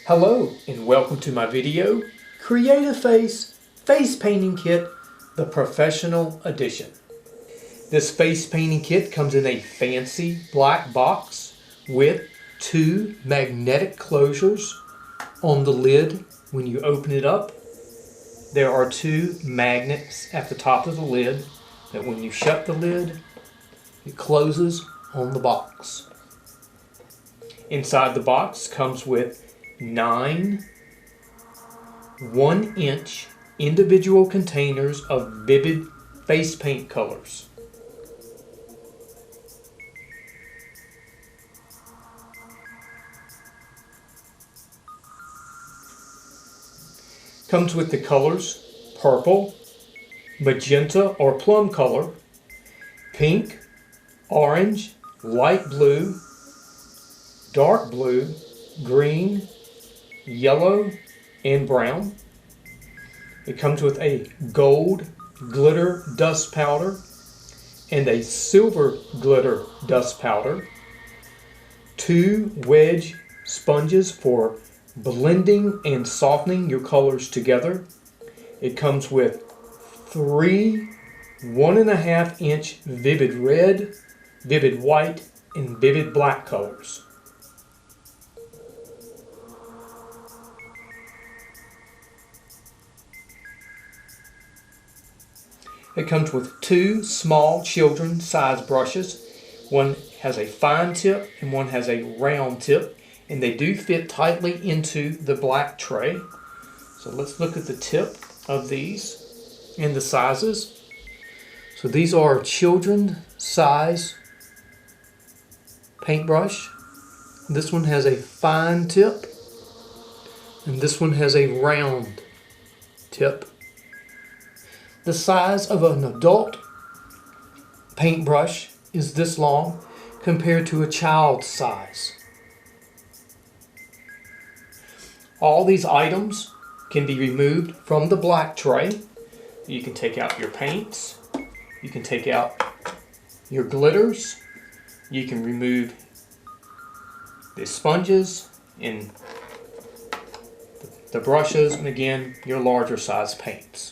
Hello and welcome to my video, Create a Face Painting Kit, the Professional Edition. This face painting kit comes in a fancy black box with two magnetic closures on the lid. When you open it up, there are two magnets at the top of the lid that when you shut the lid, it closes on the box. Inside the box comes with 9 1-inch individual containers of vivid face paint colors. Comes with the colors purple, magenta or plum color, pink, orange, light blue, dark blue, green, yellow, and brown. It comes with a gold glitter dust powder and a silver glitter dust powder, 2 wedge sponges for blending and softening your colors together. It comes with 3 1.5-inch vivid red, vivid white, and vivid black colors. It comes with 2 small children size brushes. One has a fine tip and one has a round tip, and they do fit tightly into the black tray. So let's look at the tip of these and the sizes. So these are children size paintbrush. This one has a fine tip and this one has a round tip. The size of an adult paintbrush is this long compared to a child's size. All these items can be removed from the black tray. You can take out your paints, you can take out your glitters, you can remove the sponges and the brushes, and again, your larger size paints.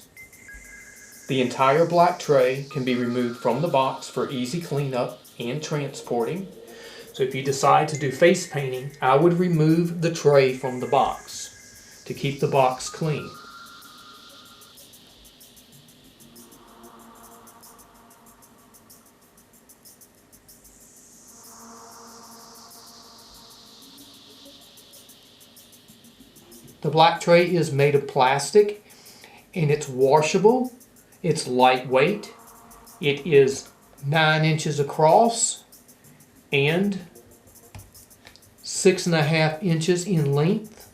The entire black tray can be removed from the box for easy cleanup and transporting. So if you decide to do face painting, I would remove the tray from the box to keep the box clean. The black tray is made of plastic and it's washable. It's lightweight. It is 9 inches across and 6.5 inches in length.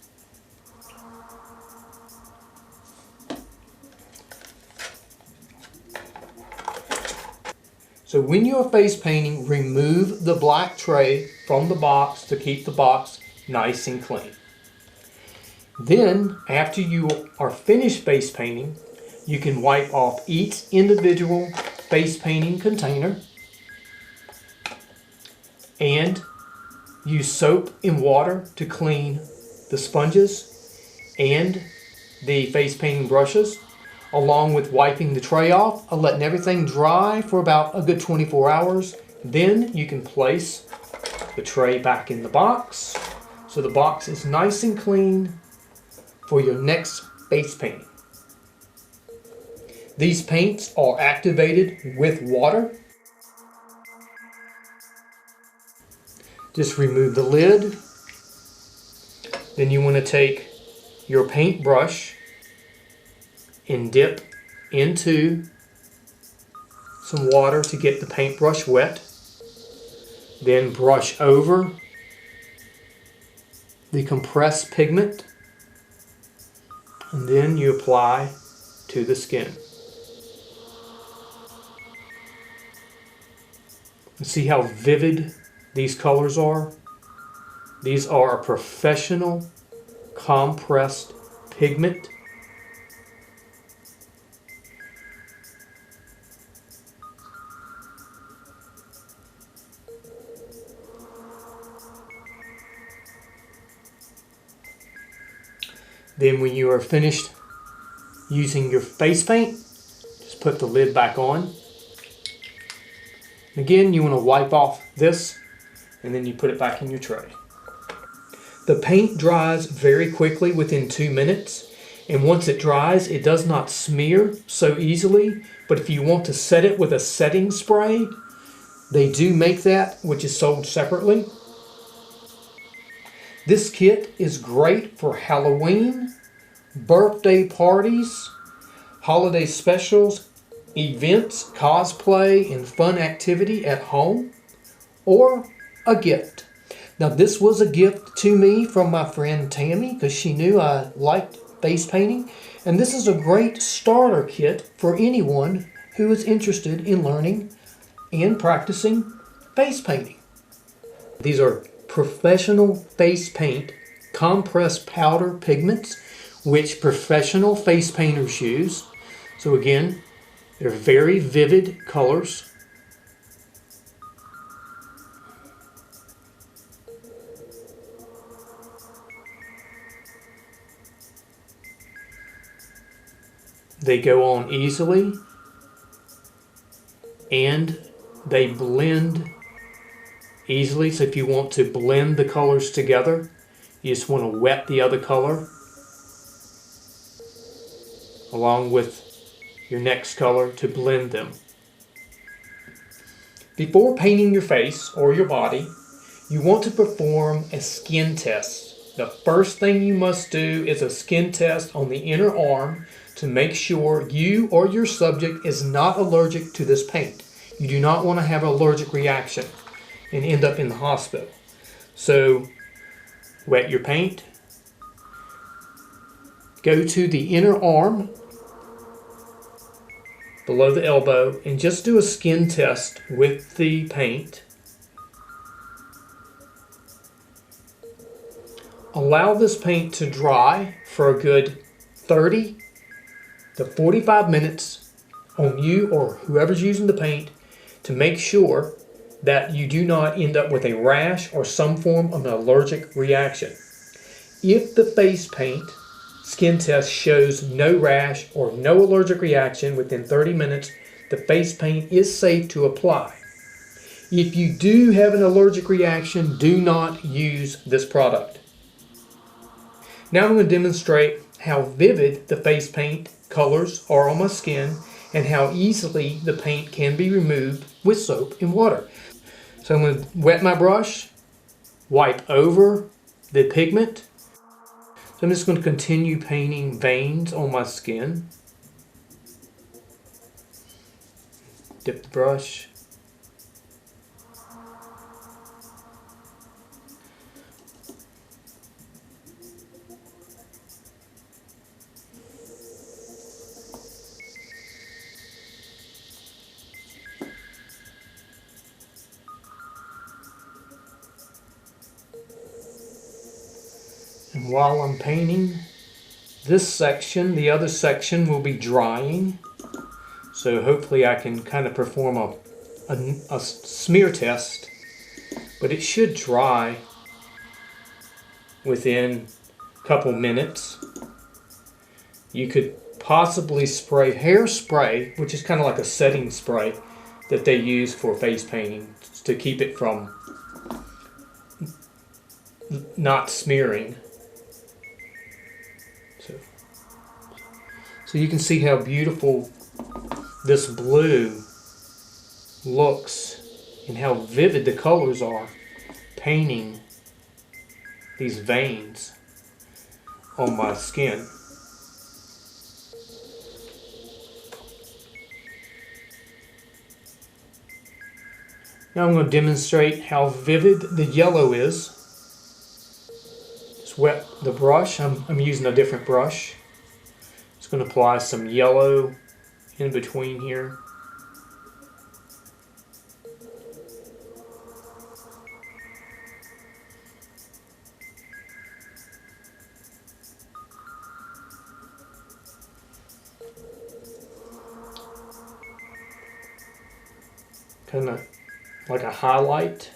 So when you're face painting, remove the black tray from the box to keep the box nice and clean. Then, after you are finished face painting, you can wipe off each individual face painting container and use soap and water to clean the sponges and the face painting brushes, along with wiping the tray off and letting everything dry for about a good 24 hours. Then you can place the tray back in the box so the box is nice and clean for your next face painting. These paints are activated with water. Just remove the lid. Then you want to take your paintbrush and dip into some water to get the paintbrush wet. Then brush over the compressed pigment. And then you apply to the skin. See how vivid these colors are? These are a professional compressed pigment. Then when you are finished using your face paint, just put the lid back on. Again, you want to wipe off this and then you put it back in your tray. The paint dries very quickly within 2 minutes, and once it dries, it does not smear so easily. But if you want to set it with a setting spray, they do make that, which is sold separately. This kit is great for Halloween, birthday parties, holiday specials, events, cosplay, and fun activity at home, or a gift. Now this was a gift to me from my friend Tammy because she knew I liked face painting, and this is a great starter kit for anyone who is interested in learning and practicing face painting. These are professional face paint compressed powder pigments, which professional face painters use. So again, they're very vivid colors. They go on easily and they blend easily. So if you want to blend the colors together, you just want to wet the other color along with your next color to blend them. Before painting your face or your body, you want to perform a skin test. The first thing you must do is a skin test on the inner arm to make sure you or your subject is not allergic to this paint. You do not want to have an allergic reaction and end up in the hospital. So wet your paint, go to the inner arm below the elbow and just do a skin test with the paint. Allow this paint to dry for a good 30 to 45 minutes on you or whoever's using the paint to make sure that you do not end up with a rash or some form of an allergic reaction. If the face paint skin test shows no rash or no allergic reaction within 30 minutes, the face paint is safe to apply. If you do have an allergic reaction, do not use this product. Now I'm going to demonstrate how vivid the face paint colors are on my skin and how easily the paint can be removed with soap and water. So I'm going to wet my brush, wipe over the pigment. So I'm just going to continue painting veins on my skin. Dip the brush. And while I'm painting this section, the other section will be drying. So hopefully I can kind of perform a smear test, but it should dry within a couple minutes. You could possibly spray hairspray, which is kind of like a setting spray that they use for face painting to keep it from not smearing. So you can see how beautiful this blue looks and how vivid the colors are painting these veins on my skin. Now I'm going to demonstrate how vivid the yellow is. Just wet the brush. I'm using a different brush. Just going to apply some yellow in between here. Kind of like a highlight.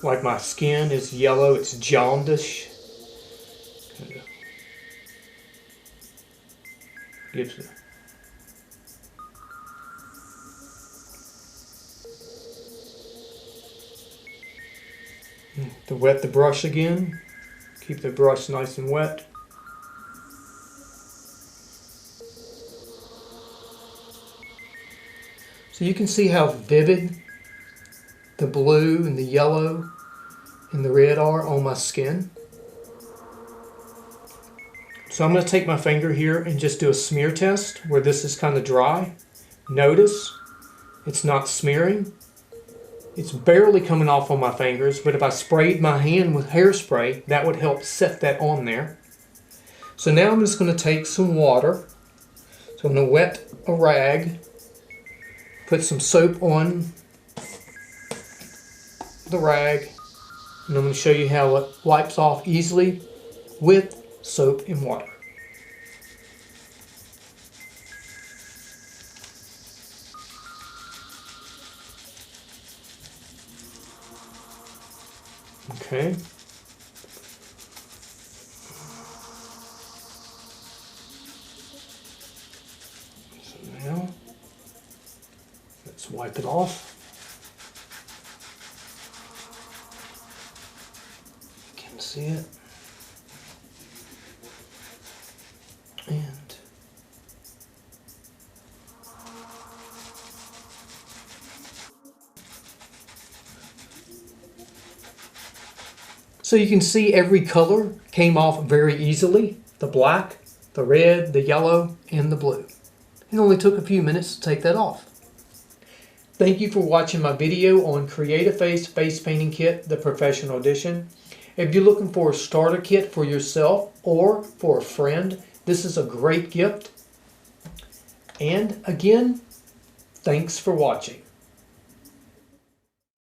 Like my skin is yellow, it's jaundish. Kind of gives it. To wet the brush again, keep the brush nice and wet. So you can see how vivid the blue and the yellow and the red are on my skin. So I'm going to take my finger here and just do a smear test where this is kind of dry. Notice it's not smearing. It's barely coming off on my fingers, but if I sprayed my hand with hairspray, that would help set that on there. So now I'm just going to take some water. So I'm going to wet a rag, put some soap on the rag, and I'm going to show you how it wipes off easily with soap and water. Okay. So now, let's wipe it off. You can see it. And so you can see every color came off very easily. The black, the red, the yellow, and the blue. It only took a few minutes to take that off. Thank you for watching my video on Create a Face Painting Kit, the Professional Edition. If you're looking for a starter kit for yourself or for a friend, this is a great gift. And again, thanks for watching.